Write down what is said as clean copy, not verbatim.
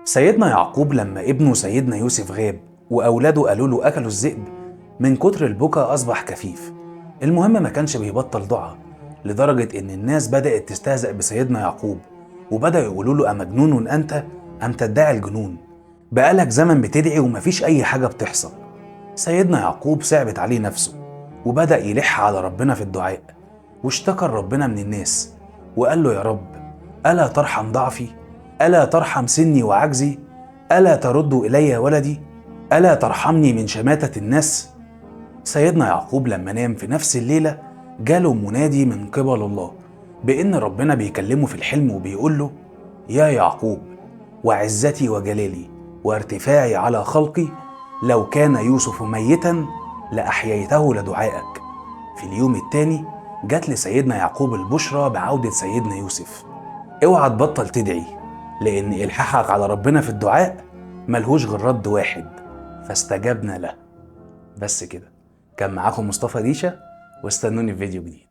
سيدنا يعقوب لما ابنه سيدنا يوسف غاب وأولاده قالوا له أكلوا الذئب، من كتر البكا أصبح كفيف. المهم ما كانش بيبطل دعاء، لدرجة إن الناس بدأت تستهزأ بسيدنا يعقوب، وبدأوا يقولوا له أمجنون أنت أم تدعي الجنون؟ بقالك زمن بتدعي ومفيش أي حاجة بتحصل. سيدنا يعقوب صعبت عليه نفسه، وبدأ يلح على ربنا في الدعاء، واشتكى ربنا من الناس وقال له: يا رب، ألا ترحم ضعفي؟ ألا ترحم سني وعجزي؟ ألا ترد إلي ولدي؟ ألا ترحمني من شماتة الناس؟ سيدنا يعقوب لما نام في نفس الليلة جاله منادي من قبل الله بإن ربنا بيكلمه في الحلم وبيقول له: يا يعقوب، وعزتي وجلالي وارتفاعي على خلقي، لو كان يوسف ميتا لأحييته لدعائك. في اليوم التاني جات لسيدنا يعقوب البشرى بعودة سيدنا يوسف. اوعى تبطل تدعي، لأن إلحاحك على ربنا في الدعاء ملهوش غير رد واحد: فاستجبنا له. بس كده. كان معاكم مصطفى ديشة، واستنوني في فيديو جديد.